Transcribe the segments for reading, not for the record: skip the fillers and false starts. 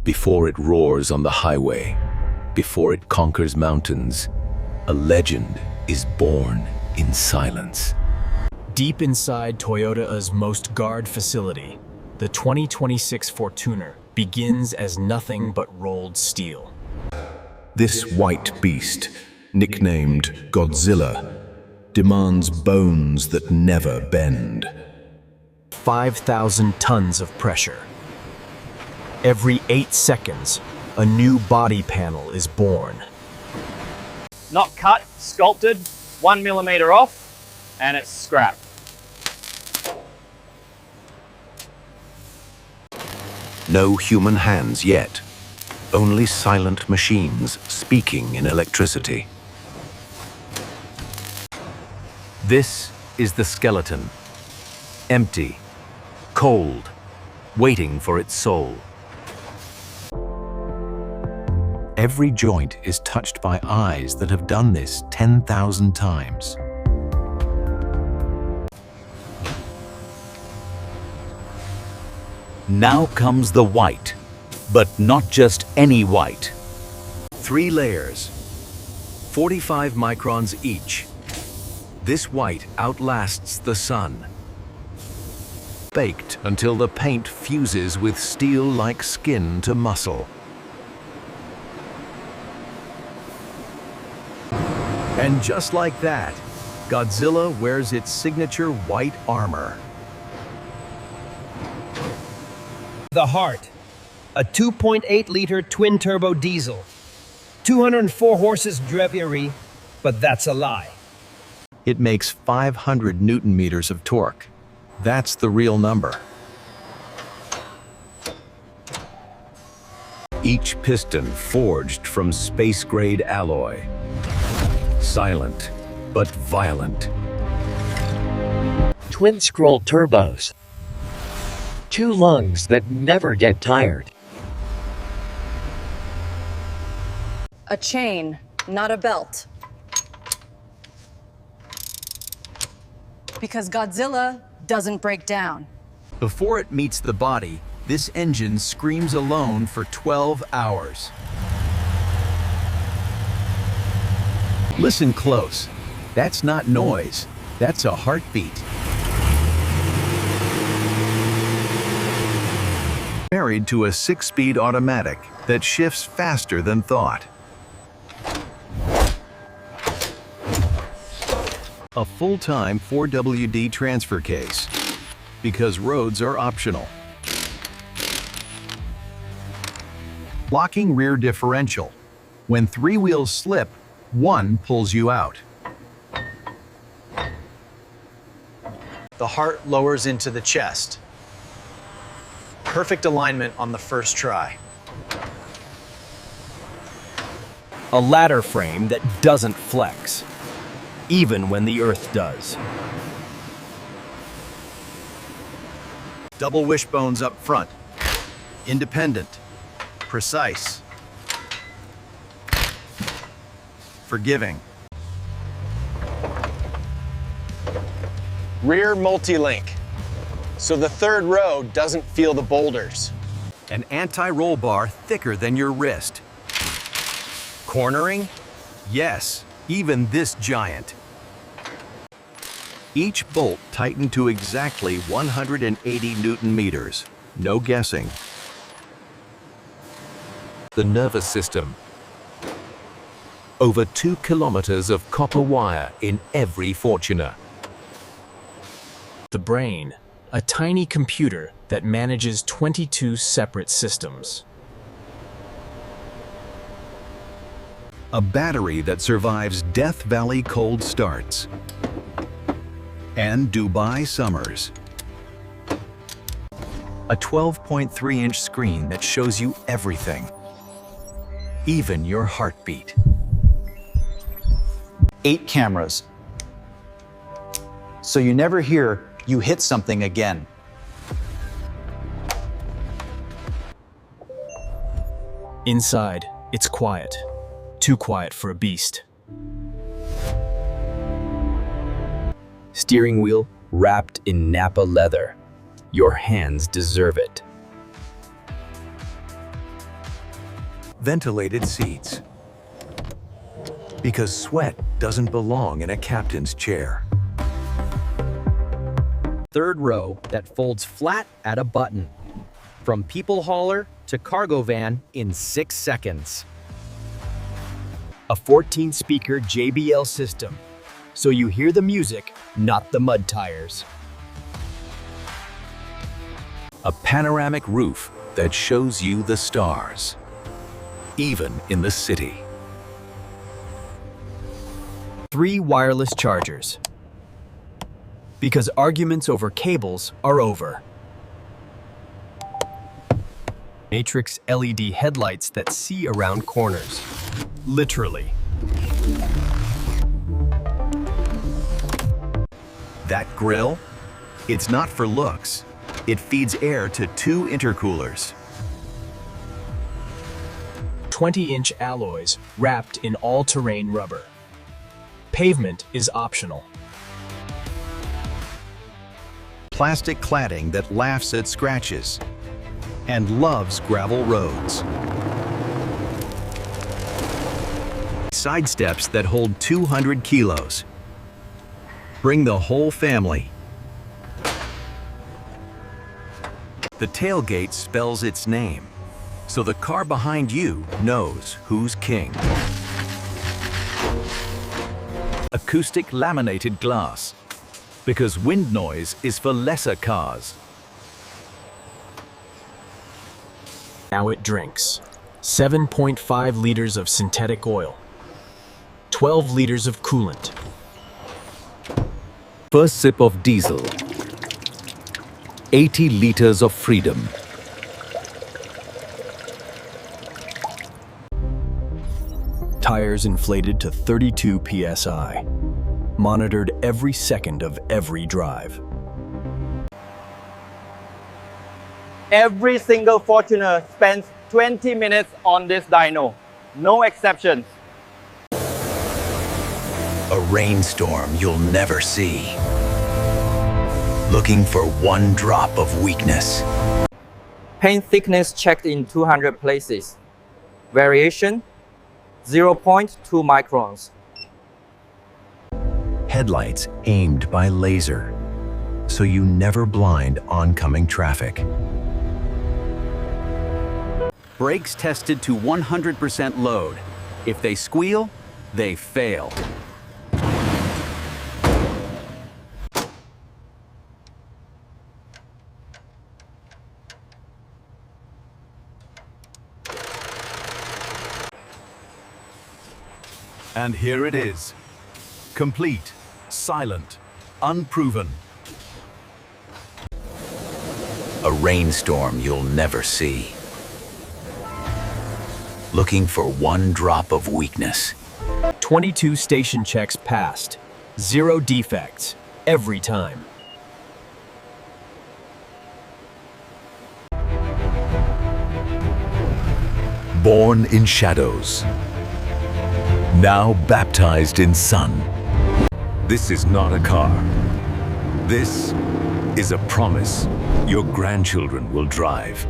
Before it roars on the highway, before it conquers mountains, a legend is born in silence. Deep inside Toyota's most guard facility, the 2026 Fortuner begins as nothing but rolled steel. This white beast, nicknamed Godzilla, demands bones that never bend. 5,000 tons of pressure. Every 8 seconds, a new body panel is born. Not cut, sculpted, 1 millimeter off, and it's scrap. No human hands yet, only silent machines speaking in electricity. This is the skeleton, empty, cold, waiting for its soul. Every joint is touched by eyes that have done this 10,000 times. Now comes the white, but not just any white. 3 layers, 45 microns each. This white outlasts the sun. Baked until the paint fuses with steel like skin to muscle. And just like that, Godzilla wears its signature white armor. The heart, a 2.8-liter twin-turbo diesel, 204 horses driving, but that's a lie. It makes 500 Newton meters of torque. That's the real number. Each piston forged from space-grade alloy. Silent, but violent. Twin-scroll turbos. 2 lungs that never get tired. A chain, not a belt. Because Godzilla doesn't break down. Before it meets the body, this engine screams alone for 12 hours. Listen close. That's not noise. That's a heartbeat. Married to a 6-speed automatic that shifts faster than thought. A full-time 4WD transfer case, because roads are optional. Locking rear differential. When 3 wheels slip, 1 pulls you out. The heart lowers into the chest. Perfect alignment on the first try. A ladder frame that doesn't flex, even when the Earth does. Double wishbones up front. Independent. Precise. Forgiving. Rear multi-link, so the third row doesn't feel the boulders. An anti-roll bar thicker than your wrist. Cornering? Yes, even this giant. Each bolt tightened to exactly 180 Newton meters. No guessing. The nervous system. Over 2 kilometers of copper wire in every Fortuner. The brain, a tiny computer that manages 22 separate systems. A battery that survives Death Valley cold starts and Dubai summers. A 12.3-inch screen that shows you everything, even your heartbeat. 8 cameras, so you never hear you hit something again. Inside, it's quiet. Too quiet for a beast. Steering wheel wrapped in Napa leather. Your hands deserve it. ventilated seats. Because sweat doesn't belong in a captain's chair. Third row that folds flat at a button. From people hauler to cargo van in 6 seconds. A 14-speaker JBL system, so you hear the music, not the mud tires. A panoramic roof that shows you the stars, even in the city. 3 wireless chargers. Because arguments over cables are over. Matrix LED headlights that see around corners. Literally. That grill? It's not for looks. It feeds air to 2 intercoolers. 20-inch alloys wrapped in all-terrain rubber. Pavement is optional. Plastic cladding that laughs at scratches and loves gravel roads. Side steps that hold 200 kilos. Bring the whole family. The tailgate spells its name, so the car behind you knows who's king. Acoustic laminated glass, because wind noise is for lesser cars. Now it drinks. 7.5 liters of synthetic oil. 12 liters of coolant. First sip of diesel. 80 liters of freedom. Tires inflated to 32 psi. Monitored every second of every drive. Every single Fortuner spends 20 minutes on this dyno. No exceptions. A rainstorm you'll never see. Looking for one drop of weakness. Paint thickness checked in 200 places. Variation 0.2 microns. Headlights aimed by laser, so you never blind oncoming traffic. Brakes tested to 100% load. If they squeal, they fail. And here it is. Complete, silent, unproven. A rainstorm you'll never see. Looking for one drop of weakness. 22 station checks passed. 0 defects. Every time. Born in shadows. Now baptized in sun. This is not a car. This is a promise your grandchildren will drive.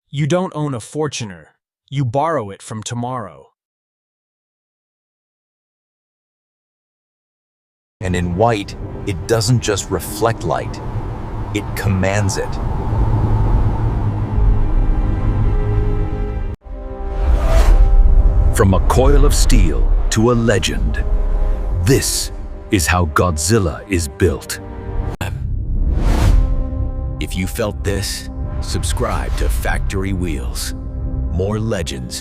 You don't own a Fortuner. You borrow it from tomorrow. And in white, it doesn't just reflect light, it commands it. From a coil of steel to a legend, this is how Godzilla is built. If you felt this, subscribe to Factory Wheels. More legends.